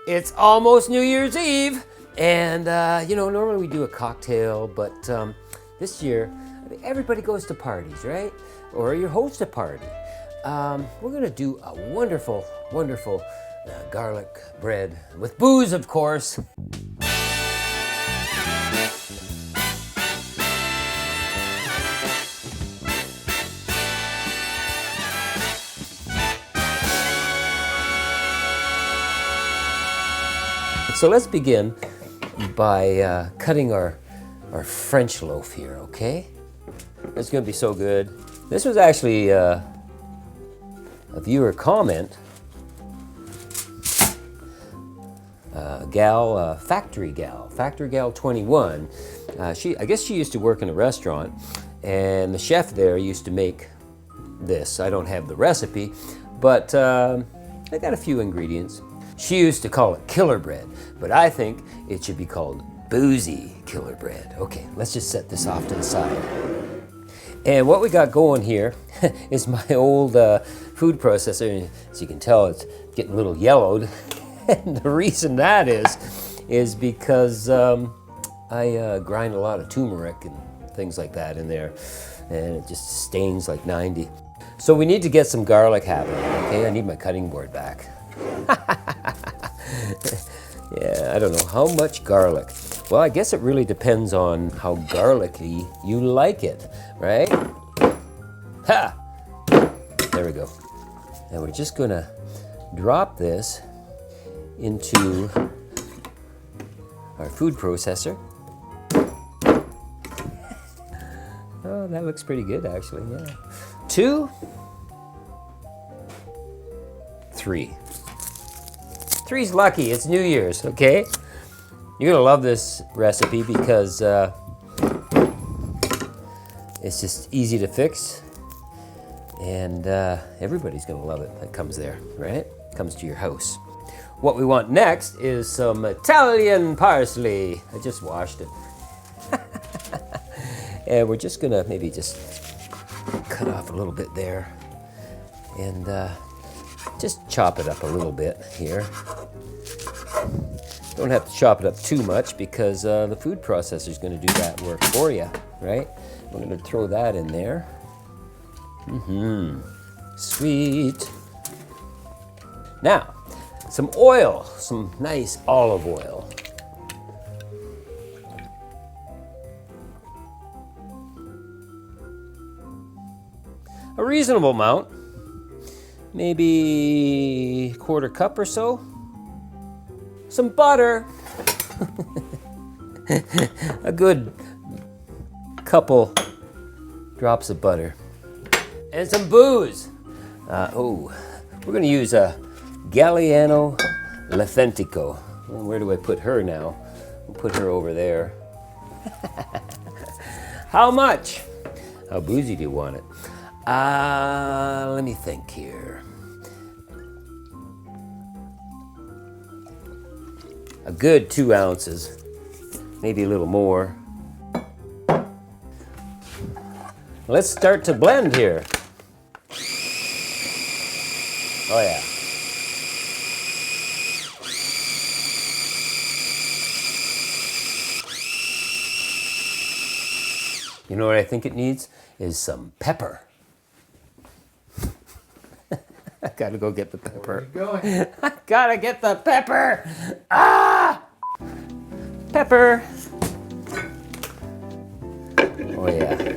It's almost New Year's Eve, and you know, normally we do a cocktail, but this year, I mean, everybody goes to parties, right? Or you host a party. We're gonna do a wonderful, wonderful garlic bread with booze, of course. So let's begin by cutting our French loaf here, okay? It's gonna be so good. This was actually a viewer comment. Factory Gal 21. I guess she used to work in a restaurant, and the chef there used to make this. I don't have the recipe, but I got a few ingredients. She used to call it killer bread, but I think it should be called Boozy Killer Bread. Okay, let's just set this off to the side. And what we got going here is my old food processor. As you can tell, it's getting a little yellowed. And the reason that is because I grind a lot of turmeric and things like that in there, and it just stains like 90. So we need to get some garlic happening, okay? I need my cutting board back. Yeah, I don't know how much garlic. Well, I guess it really depends on how garlicky you like it, right? Ha! There we go. And we're just gonna drop this into our food processor. Oh, that looks pretty good, actually, yeah. 2, 3. 3's lucky, it's New Year's, okay? You're gonna love this recipe because it's just easy to fix, and everybody's gonna love it that comes there, right? Comes to your house. What we want next is some Italian parsley. I just washed it. And we're just gonna maybe just cut off a little bit there, and just chop it up a little bit here. Don't have to chop it up too much because the food processor is going to do that work for you, right? We're going to throw that in there. Sweet. Now, some oil, some nice olive oil. A reasonable amount. Maybe a quarter cup or so. Some butter. A good couple drops of butter. And some booze. We're gonna use a Galliano L'Autentico. Well, where do I put her now? We'll put her over there. How much? How boozy do you want it? Let me think here. A good 2 ounces, maybe a little more. Let's start to blend here. Oh yeah. You know what I think it needs? Is some pepper. I gotta go get the pepper. Where are you going? I gotta get the pepper! Ah! Pepper! Oh yeah.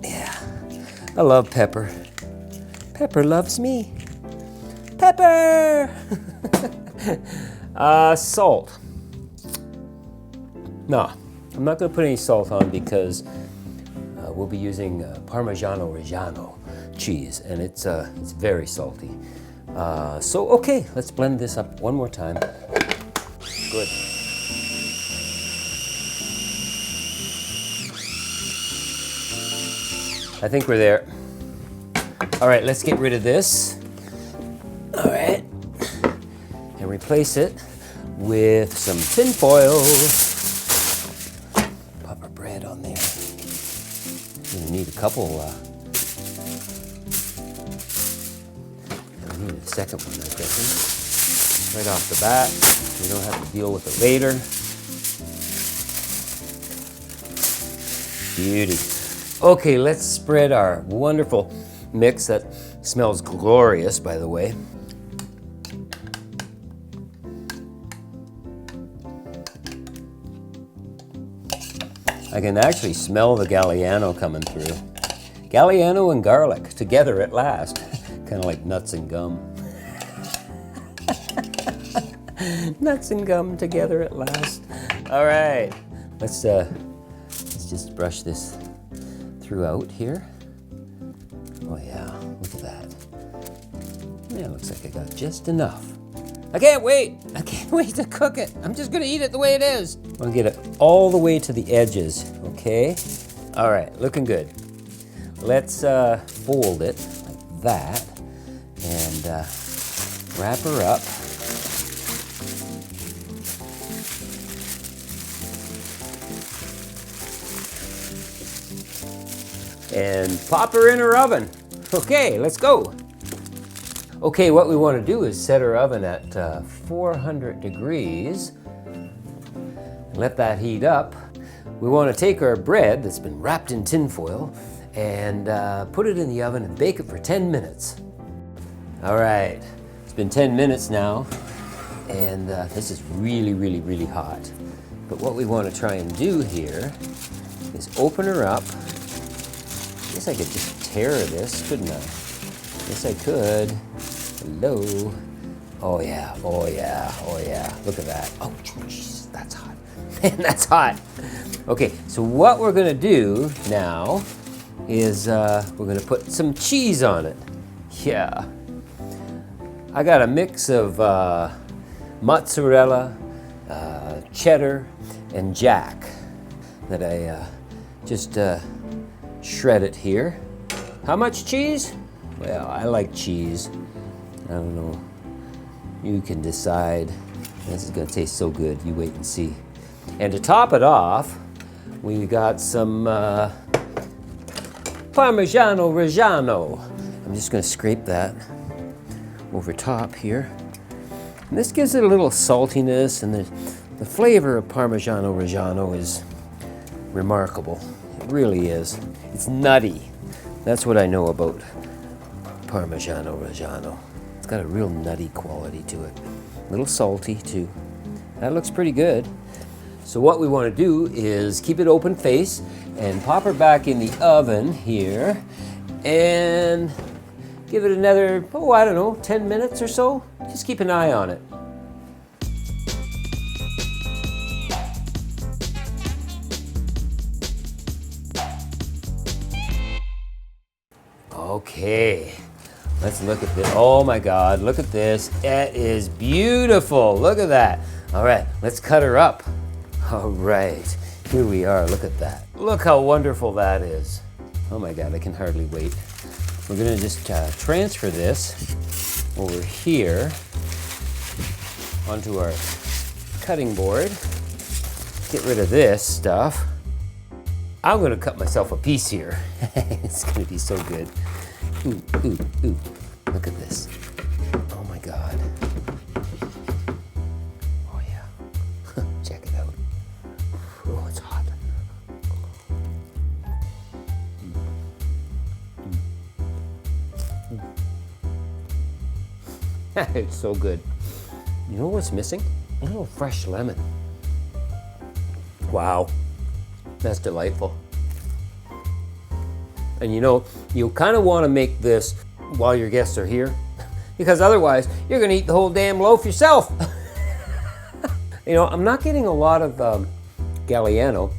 Yeah. I love pepper. Pepper loves me. Pepper! Salt. No, I'm not gonna put any salt on because we'll be using Parmigiano-Reggiano cheese, and it's very salty. So okay, let's blend this up one more time. Good. I think we're there. All right, let's get rid of this. All right, and replace it with some tin foil. Pop our bread on there. We need a couple the second one, I reckon. Right off the bat. We don't have to deal with it later. Beauty. Okay, let's spread our wonderful mix that smells glorious, by the way. I can actually smell the Galliano coming through. Galliano and garlic together at last. Kind of like nuts and gum. Nuts and gum together at last. All right, let's just brush this throughout here. Oh yeah, look at that. Yeah, looks like I got just enough. I can't wait to cook it. I'm just gonna eat it the way it is. I'm gonna get it all the way to the edges, okay? All right, looking good. Let's fold it like that and wrap her up. And pop her in her oven. Okay, let's go. Okay, what we want to do is set our oven at 400 degrees. Let that heat up. We want to take our bread that's been wrapped in tin foil and put it in the oven and bake it for 10 minutes. All right, it's been 10 minutes now, and this is really, really, really hot. But what we want to try and do here is open her up. I guess I could just tear this, couldn't I? Yes, I could. Hello. Oh yeah, oh yeah, oh yeah. Look at that. Oh, jeez, that's hot. Man, that's hot. Okay, so what we're gonna do now is we're gonna put some cheese on it. Yeah. I got a mix of mozzarella, cheddar, and jack that I just shred it here. How much cheese? Well, I like cheese. I don't know. You can decide. This is gonna taste so good. You wait and see. And to top it off, we got some Parmigiano-Reggiano. I'm just gonna scrape that over top here. And this gives it a little saltiness, and the flavor of Parmigiano-Reggiano is remarkable. It really is. It's nutty. That's what I know about Parmigiano-Reggiano. It's got a real nutty quality to it. A little salty too. That looks pretty good. So what we want to do is keep it open face and pop her back in the oven here and give it another, oh, I don't know, 10 minutes or so. Just keep an eye on it. Okay, let's look at this. Oh my God, look at this. It is beautiful. Look at that. All right, let's cut her up. All right, here we are. Look at that. Look how wonderful that is. Oh my God, I can hardly wait. We're gonna just transfer this over here onto our cutting board. Get rid of this stuff. I'm gonna cut myself a piece here. It's gonna be so good. Ooh, ooh, ooh. Look at this. Oh my God. Oh yeah. Check it out. Oh, it's hot. It's so good. You know what's missing? A little fresh lemon. Wow. That's delightful. And you know, you kind of want to make this while your guests are here, because otherwise you're going to eat the whole damn loaf yourself. You know, I'm not getting a lot of Galliano,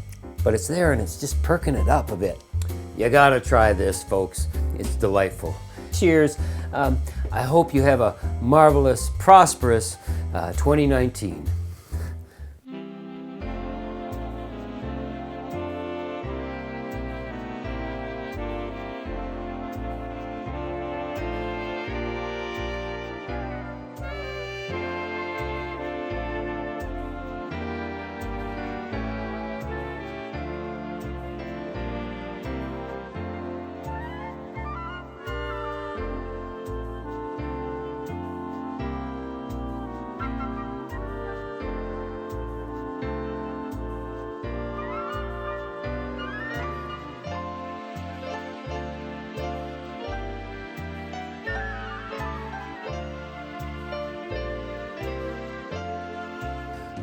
but it's there and it's just perking it up a bit. You got to try this, folks. It's delightful. Cheers. I hope you have a marvelous, prosperous 2019.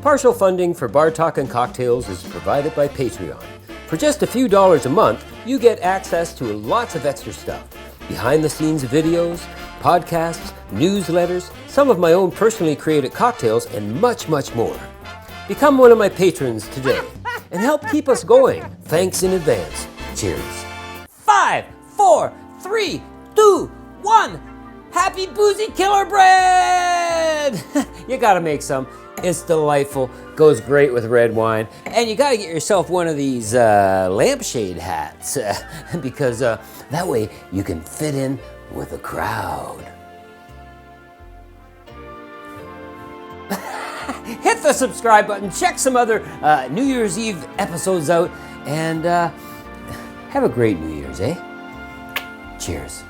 Partial funding for BarTalk&Cocktails is provided by Patreon. For just a few dollars a month, you get access to lots of extra stuff. Behind-the-scenes videos, podcasts, newsletters, some of my own personally created cocktails, and much, much more. Become one of my patrons today and help keep us going. Thanks in advance. Cheers. 5, 4, 3, 2, 1. Happy Boozy Killer Bread! You gotta make some. It's delightful, goes great with red wine, and you gotta get yourself one of these lampshade hats because that way you can fit in with the crowd. Hit the subscribe button, check some other New Year's Eve episodes out, and have a great New Year's, eh? Cheers.